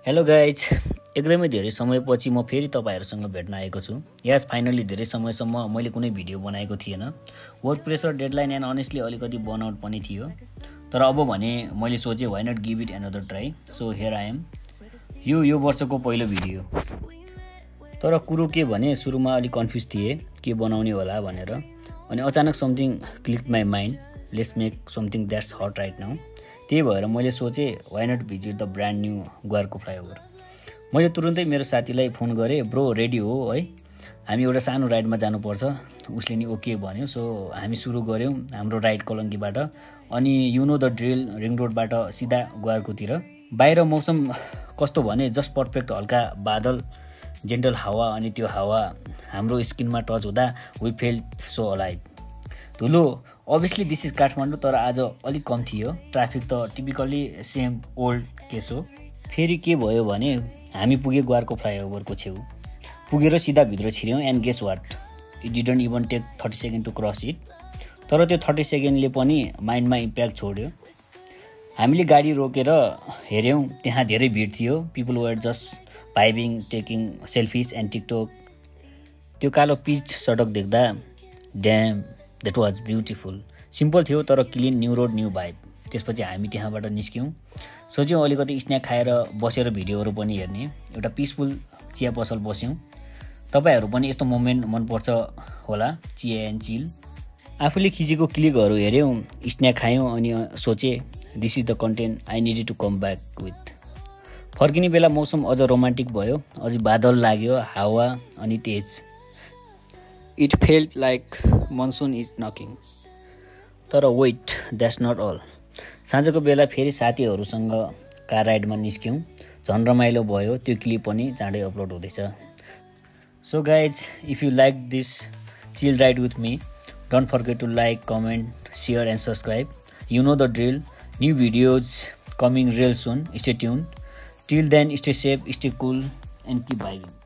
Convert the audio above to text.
Hello guys, एकदमै धेरै समयपछि म फेरि तपाईहरुसँग भेट्न आएको छु। यस फाइनली धेरै समयसम्म मैले कुनै भिडियो बनाएको थिएन। Work pressure, deadline and honestly अलिकति बर्नआउट पनि थियो। तर अब भने मैले सोचे why not give it another try. So here I am. यो वर्षको पहिलो भिडियो। तर कुरो के भने सुरुमा अलि कन्फ्युज थिए के बनाउने होला भनेर। अनि अचानक something click my mind, let's make something that's hot right now. त्यही भएर मैले सोचे why not visit the brand new ग्वारको फ्लाइओभर। मैले तुरुन्तै मेरो साथीलाई फोन गरेँ, ब्रो रेडी हो है, हामी एउटा सानो राइडमा जानुपर्छ। उसले नि ओके भन्यो। सो हामी सुरु गऱ्यौँ हाम्रो राइड कलङ्कीबाट। अनि you know the drill, ring रोडबाट सिधा ग्वारकोतिर। बाहिर मौसम कस्तो भने जस्ट पर्फेक्ट, हल्का बादल, जेन्टल हावा। अनि त्यो हावा हाम्रो स्किनमा टच हुँदा वी फेल्ट सो अलाइभ। धुलो अभियसली दिस इज काठमाडौँ, तर आज अलिक कम थियो। ट्राफिक त टिपिकल्ली सेम ओल्ड केस हो। फेरि के भयो भने हामी पुगे ग्वारको फ्लाइओभरको छेउ। पुगेर सिधा भित्र छिर्यौँ and guess what, it didn't even take 30 second to cross it. तर त्यो 30 सेकेन्डले पनि माइन्डमा इम्प्याक्ट छोड्यो। हामीले गाडी रोकेर हेऱ्यौँ, त्यहाँ धेरै भिड थियो। People were just vibing, taking selfies and TikTok. त्यो कालो पिच सडक देख्दा damn, that was beautiful. Simple थियो तर clean, new road, new vibe. त्यसपछि हामी त्यहाँबाट निस्क्यौँ। सोच्यौँ अलिकति स्न्याक खाएर बसेर भिडियोहरू पनि हेर्ने। एउटा पिसफुल चिया पसल बस्यौँ। तपाईँहरू पनि यस्तो मोमेन्ट मनपर्छ होला, चिया एन्ड चिल। आफूले खिचेको क्लिकहरू हेऱ्यौँ, स्न्याक खायौँ अनि सोचे this is the content I needed to come back with. फर्किने बेला मौसम अझ रोमान्टिक भयो। अझै बादल लाग्यो, हावा अनि तेज। It felt like monsoon is नकिङ। तर वेट, द्याट्स नट अल। साँझको बेला फेरि साथीहरूसँग कार राइडमा निस्क्यौँ। झन् रमाइलो भयो। त्यो क्लिप पनि चाँडै अपलोड हुँदैछ। So guys, if you like this chill ride with me, don't forget to like, comment, share and subscribe. You know the drill. New videos coming real soon. Stay tuned. Till then, stay safe, stay cool and keep भाइबिङ।